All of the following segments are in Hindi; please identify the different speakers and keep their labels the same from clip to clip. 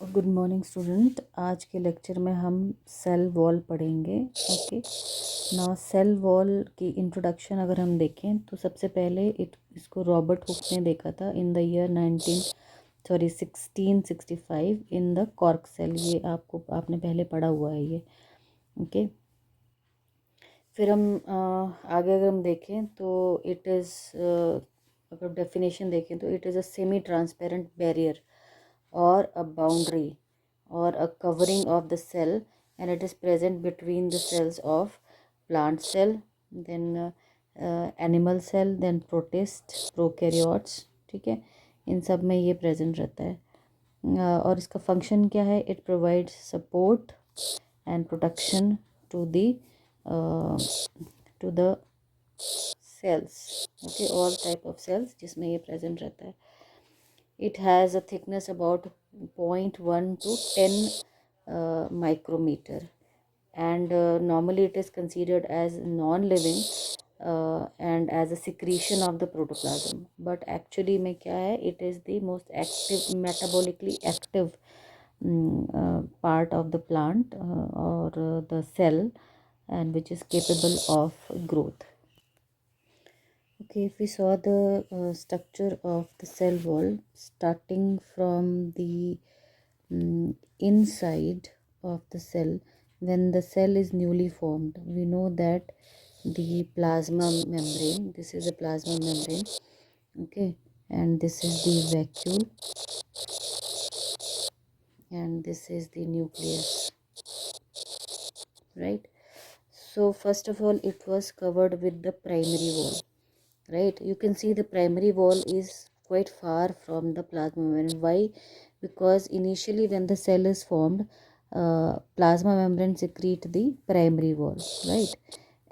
Speaker 1: Good morning student. आज के लेक्चर में हम सेल वॉल पढ़ेंगे। ओके, नाउ सेल वॉल की इंट्रोडक्शन अगर हम देखें तो सबसे पहले इसको रॉबर्ट हुक ने देखा था in the year 1665 in the cork cell. ये आपने पहले पढ़ा हुआ है ये। ओके, फिर हम आगे अगर हम देखें तो इट इज़, अगर डेफिनेशन देखें तो it is a semi transparent barrier or a boundary or a covering of the cell, and it is present between the cells of plant cell, then animal cell, then protist, prokaryotes। ठीक है, इन सब में ये प्रेजेंट रहता है। और इसका फंक्शन क्या है? It provides support and protection to the cells. Okay, all type of cells जिसमें ये प्रेजेंट रहता है। It has a thickness about 0.1 to 10 micrometer, and normally it is considered as non-living and as a secretion of the protoplasm, but actually में क्या है, it is the most active, metabolically active part of the plant or the cell, and which is capable of growth. Okay, if we saw the structure of the cell wall, starting from the inside of the cell, when the cell is newly formed, we know that the plasma membrane, this is the plasma membrane, okay, and this is the vacuole, and this is the nucleus, right? So first of all, it was covered with the primary wall. Right, you can see the primary wall is quite far from the plasma membrane. Why? Because initially when the cell is formed, plasma membrane secrete the primary wall, right?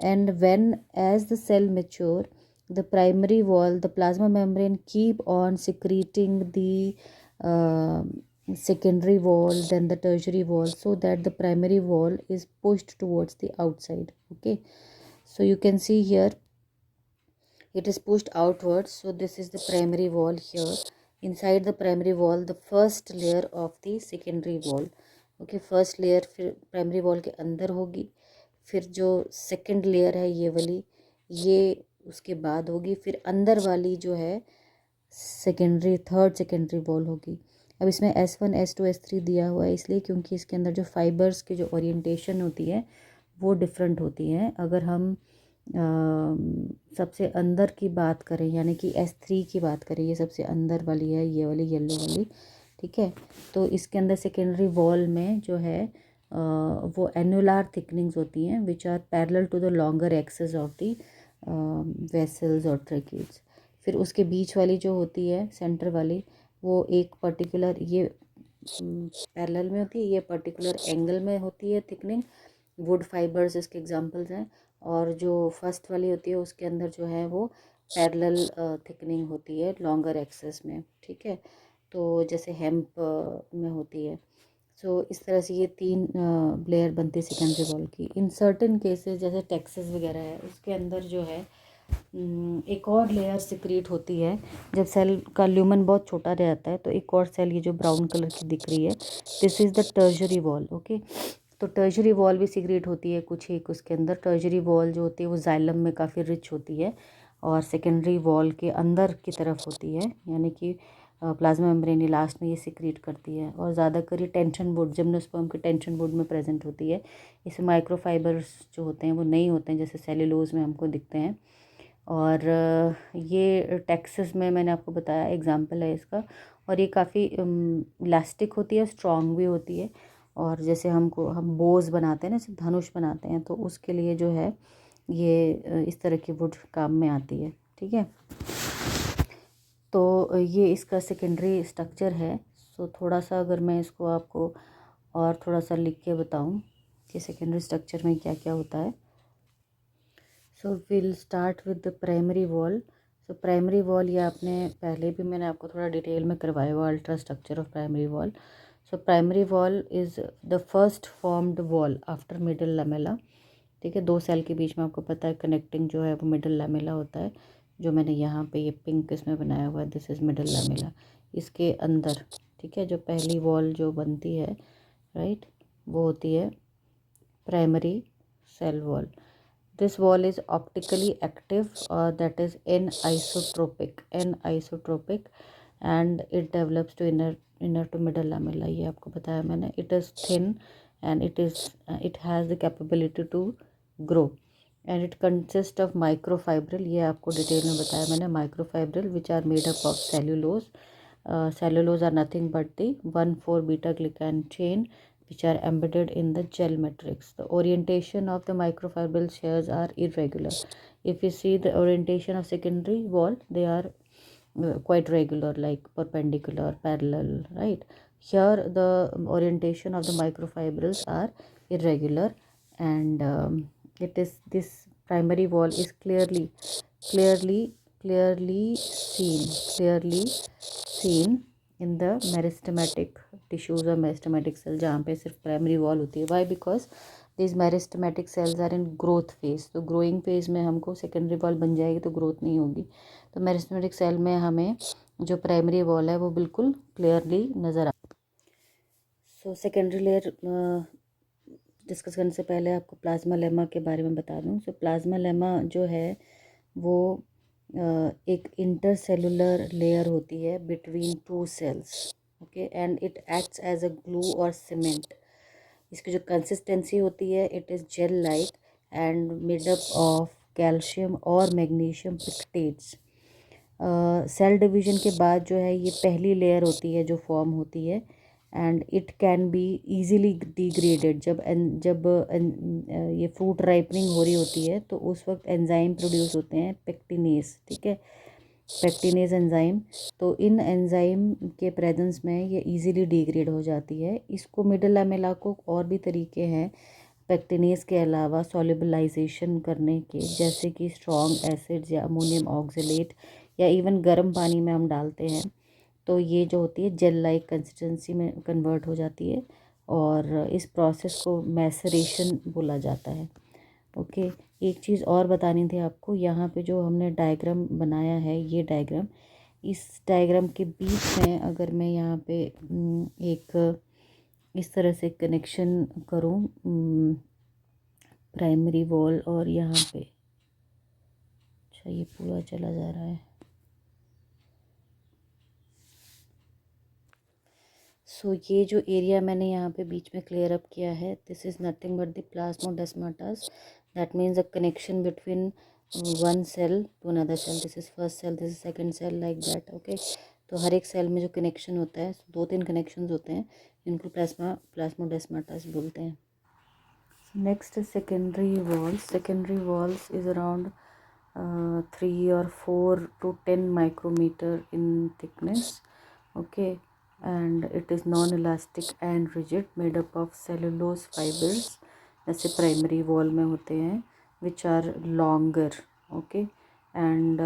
Speaker 1: And when as the cell mature, the primary wall, the plasma membrane keep on secreting the secondary wall, then the tertiary wall, so that the primary wall is pushed towards the outside. Okay, so you can see here it is pushed outwards. So this is the primary wall here. Inside the primary wall, the first layer of the secondary wall. Okay, first layer फिर प्राइमरी वॉल के अंदर होगी, फिर जो सेकंड लेयर है ये वाली, ये उसके बाद होगी, फिर अंदर वाली जो है सेकेंडरी, थर्ड सेकेंडरी वॉल होगी। अब इसमें S1 S2 S3 दिया हुआ है इसलिए क्योंकि इसके अंदर जो फाइबर्स की जो ओरिएंटेशन होती है वो डिफरेंट होती है। अगर हम सबसे अंदर की बात करें, यानी कि S3 की बात करें, ये सबसे अंदर वाली है, ये वाली येलो वाली, ठीक है, तो इसके अंदर सेकेंडरी वॉल में जो है वो एनुलर थिकनिंग्स होती हैं which are parallel to the longer axis of the vessels और ट्रैकिड्स। फिर उसके बीच वाली जो होती है सेंटर वाली, वो एक पर्टिकुलर, ये पैरेलल में होती है, ये पर्टिकुलर एंगल में होती है थिकनिंग। वुड फाइबर्स इसके एग्जांपल्स हैं। और जो फर्स्ट वाली होती है उसके अंदर जो है वो पैरेलल थिकनिंग होती है लॉन्गर एक्सेस में, ठीक है, तो जैसे हेम्प में होती है। सो इस तरह से ये तीन लेयर बनती है सेकेंडरी वॉल की। इन सर्टेन केसेस जैसे टेक्सास वगैरह है, उसके अंदर जो है एक और लेयर सिक्रीट होती है। जब सेल का ल्यूमन बहुत छोटा रहता है तो एक और सेल, ये जो ब्राउन कलर की दिख रही है, this is the tertiary wall. Okay, तो टर्शरी वॉल भी सिक्रीट होती है कुछ एक उसके अंदर। टर्शरी वॉल जो होती है वो जाइलम में काफ़ी रिच होती है और सेकेंडरी वॉल के अंदर की तरफ होती है, यानी कि प्लाज्मा मेम्ब्रेन लास्ट में ये सिक्रीट करती है। और ज़्यादातर ये टेंशन बोर्ड, जिम्नोस्पर्म के टेंशन बोर्ड में प्रेजेंट होती है। इसमें माइक्रोफाइबर्स जो होते हैं वो नहीं होते हैं जैसे सेल्यूलोज में हमको दिखते हैं। और ये टेक्सास में मैंने आपको बताया एग्जांपल है इसका। और ये काफ़ी इलास्टिक होती है, स्ट्रॉन्ग भी होती है। और जैसे हम बोज बनाते हैं ना, जैसे धनुष बनाते हैं, तो उसके लिए जो है ये इस तरह की वुड काम में आती है, ठीक है। तो ये इसका सेकेंडरी स्ट्रक्चर है। सो थोड़ा सा अगर मैं इसको आपको और थोड़ा सा लिख के बताऊं कि सेकेंडरी स्ट्रक्चर में क्या क्या होता है। So will start with the primary wall. So primary wall, ये आपने पहले भी मैंने आपको थोड़ा डिटेल में करवाया हुआ, ultra structure of primary wall. So primary wall is the first formed wall after middle lamella, ठीक है। दो सेल के बीच में आपको पता है कनेक्टिंग जो है वो मिडल लैमेला होता है, जो मैंने यहाँ पे ये पिंक इसमें बनाया हुआ है, दिस इज़ मिडल लैमेला। इसके अंदर, ठीक है। जो पहली वॉल जो बनती है, राइट, वो होती है primary cell wall. This wall is optically active, that is anisotropic, and it develops to inner to middle lamella. ये आपको बताया मैंने. It is thin and it has the capability to grow, and it consists of microfibril. ये आपको डिटेल में बताया मैंने. Microfibril which are made up of cellulose. Cellulose are nothing but the 1,4-beta glucan chain which are embedded in the gel matrix. The orientation of the microfibril shears are irregular. If you see the orientation of secondary wall, they are quite regular, like perpendicular, parallel, right? Here the orientation of the microfibrils are irregular, and it is this primary wall is clearly seen in the meristematic tissues or meristematic cell, जहाँ पे सिर्फ प्राइमरी वॉल होती है. Why? Because this meristematic cells are in growth phase. तो ग्रोइंग फेज में हमको सेकेंडरी वॉल बन जाएगी तो ग्रोथ नहीं होगी. तो मेरिस्टेमेटिक सेल में हमें जो प्राइमरी वॉल है वो बिल्कुल क्लियरली नज़र आ. सो सेकेंडरी लेयर डिस्कस करने से पहले आपको प्लाज्मा लेमा के बारे में बता दूं. सो प्लाज्मा लेमा जो है वो एक इंटरसेलुलर लेयर होती है between two cells. Okay, and it acts as a glue और सीमेंट. इसकी जो कंसिस्टेंसी होती है, it is gel like and made up of calcium और मैग्नीशियम पिक्टेट्स. सेल डिवीजन के बाद जो है ये पहली लेयर होती है जो फॉर्म होती है, and it can be easily degraded. जब ये फ्रूट राइपनिंग हो रही होती है तो उस वक्त एंजाइम प्रोड्यूस होते हैं, पेक्टिनेस. ठीक है, पेक्टिनेज एंजाइम. तो इन एंजाइम के प्रेजेंस में ये इजीली डिग्रेड हो जाती है. इसको मिडल लैमेला को और भी तरीके हैं पेक्टिनेज के अलावा सॉल्युबलाइजेशन करने के, जैसे कि स्ट्रॉन्ग एसिड्स या अमोनियम ऑक्जेलेट या इवन गर्म पानी में हम डालते हैं तो ये जो होती है जेल लाइक कंसिस्टेंसी में कन्वर्ट हो जाती है, और इस प्रोसेस को मैसरेशन बोला जाता है. ओके, एक चीज़ और बतानी थी आपको. यहाँ पे जो हमने डायग्राम बनाया है, ये डायग्राम, इस डायग्राम के बीच में अगर मैं यहाँ पे एक इस तरह से कनेक्शन करूँ प्राइमरी वॉल और यहाँ पे, अच्छा ये पूरा चला जा रहा है. सो ये जो एरिया मैंने यहाँ पे बीच में क्लियर अप किया है, this is nothing but the plasmodesmata. That means a connection between one cell to another cell. This is first cell, this is second cell, like that. Okay, तो हर एक सेल में जो कनेक्शन होता है, 2-3 कनेक्शंस होते हैं, इनको प्लाज्मोडेस्माटास बोलते हैं. Next secondary walls. Secondary walls is around 3 or 4 to 10 micrometer in thickness. Okay, and it is non-elastic and rigid, made up of cellulose fibers, जैसे प्राइमरी वॉल में होते हैं, which are longer. Okay, and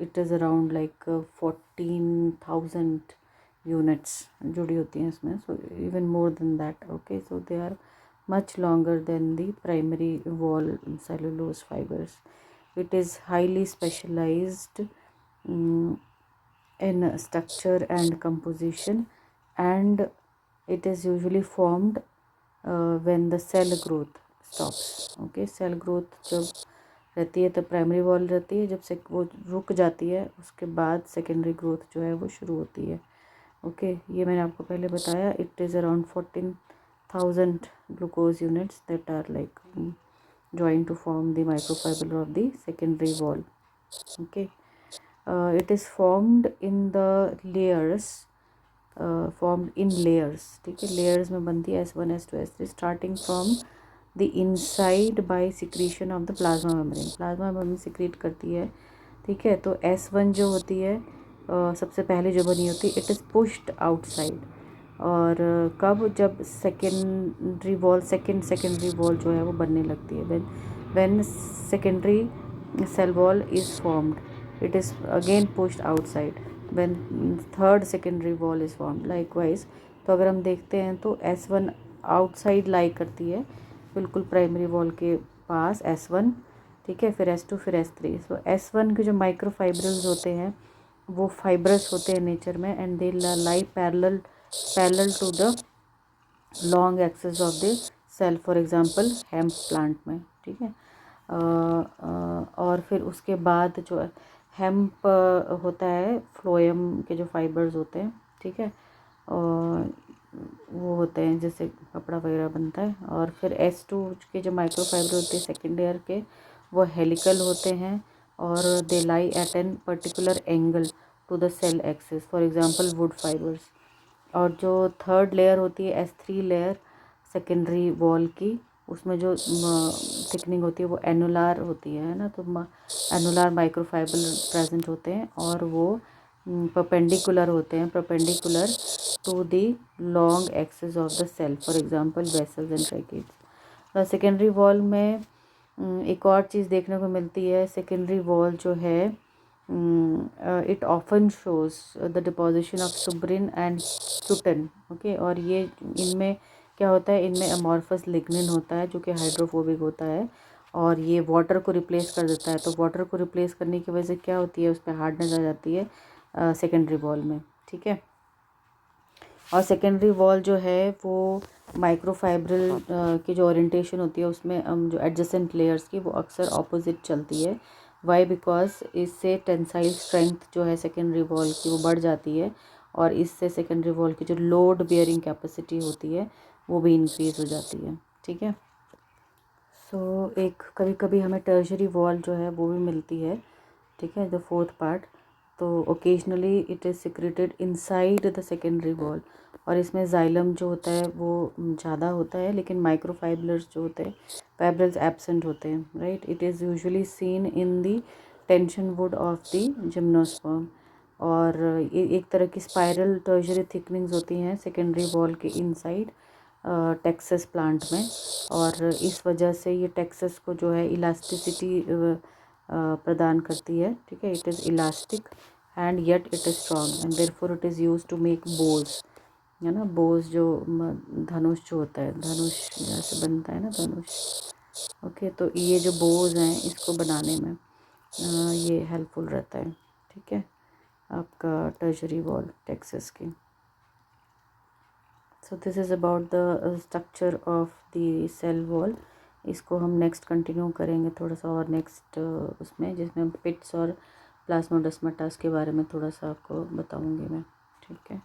Speaker 1: it is around like 14,000 units जुड़ी होती हैं इसमें, so even more than that. Okay, so they are much longer than the primary wall cellulose fibers. It is highly specialized in structure and composition, and it is usually formed when the cell growth stops. Okay, cell growth जब रहती है तो प्राइमरी वॉल रहती है, जब से वो रुक जाती है उसके बाद सेकेंडरी ग्रोथ जो है वो शुरू होती है. ओके, ये मैंने आपको पहले बताया. It is around 14,000 glucose units that are like joined to form the microfibril of the secondary wall. Okay, it is formed in the layers, formed in layers. ठीक है, layers में बनती है S1 S2 S3 starting from the inside by secretion of the plasma membrane. plasma membrane secrete करती है. ठीक है, तो S1 जो होती है सबसे पहले जो बनी होती है, it is pushed outside. और कब? जब सेकेंडरी वॉल जो है वो बनने लगती है. When secondary cell wall is formed it is again pushed outside when third secondary wall is formed. Likewise, तो अगर हम देखते हैं तो S1 आउटसाइड लाई करती है बिल्कुल प्राइमरी वॉल के पास, S1. ठीक है, फिर S2, फिर S3. सो S1 के जो माइक्रोफाइब्रिल्स होते हैं वो फाइब्रस होते हैं नेचर में, and they lie parallel parallel to the long axis of the cell, for example hemp plant में, ठीक है। और फिर उसके बाद जो हेम्प होता है, फ्लोएम के जो फाइबर्स होते हैं, ठीक है, और वो होते हैं जैसे कपड़ा वगैरह बनता है। और फिर S2 के जो माइक्रोफाइबर होते हैं सेकेंड लेयर के, वो हेलिकल होते हैं और they lie at an particular angle to the cell axis, for example wood fibres. और जो थर्ड लेयर होती है S3 लेयर सेकेंडरी वॉल की, उसमें जो थिकनिंग होती है वो एनुलार होती है ना, तो एनुलार माइक्रोफाइबर प्रेजेंट होते हैं और वो परपेंडिकुलर होते हैं, perpendicular to the long axis of the cell, for example vessels and tracheids. Secondary wall में एक और चीज़ देखने को मिलती है, सेकेंडरी वॉल जो है it often shows the deposition of suberin and cutin, okay. और ये इनमें क्या होता है, इनमें अमॉर्फस लिग्निन होता है जो कि हाइड्रोफोबिक होता है और ये वाटर को रिप्लेस कर देता है। तो वाटर को रिप्लेस करने की वजह से क्या होती है, उस पर हार्डनेस आ जाती है सेकेंडरी वॉल में, ठीक है। और सेकेंडरी वॉल जो है वो माइक्रोफाइब्रल की जो ओरिएंटेशन होती है उसमें जो एडजेसेंट लेयर्स की वो अक्सर ऑपोजिट चलती है। वाई? बिकॉज इससे टेंसाइल स्ट्रेंथ जो है सेकेंडरी वॉल की वो बढ़ जाती है और इससे सेकेंडरी वॉल की जो लोड बेयरिंग कैपेसिटी होती है वो भी इंक्रीज़ हो जाती है, ठीक है। सो एक कभी कभी हमें टर्शरी वॉल जो है वो भी मिलती है, ठीक है, द फोर्थ पार्ट। तो occasionally it is secreted inside the secondary wall और इसमें जाइलम जो होता है वो ज़्यादा होता है, लेकिन माइक्रोफाइब्रल्स जो होते हैं फाइब्रल्स एब्सेंट होते हैं, right. It is usually seen in the tension would of the gymnosperm. और ये एक तरह की स्पाइरल टर्शरी थिकनिंग्स होती हैं सेकेंडरी वॉल के इनसाइड टेक्सस प्लांट में, और इस वजह से ये टेक्सस को जो है इलास्टिसिटी प्रदान करती है, ठीक है। It is elastic and yet it is strong and therefore it is used to make bows, है ना। बोज जो धनुष जो होता है, धनुष जैसे बनता है ना धनुष, ओके। तो ये जो बोज हैं इसको बनाने में ये हेल्पफुल रहता है, ठीक है, आपका टर्शरी वॉल टेक्सस की। So this is about the structure of the cell wall. इसको हम नेक्स्ट कंटिन्यू करेंगे थोड़ा सा और नेक्स्ट उसमें, जिसमें हम पिट्स और प्लाज्मोडेस्माटास के बारे में थोड़ा सा आपको बताऊंगी मैं, ठीक है।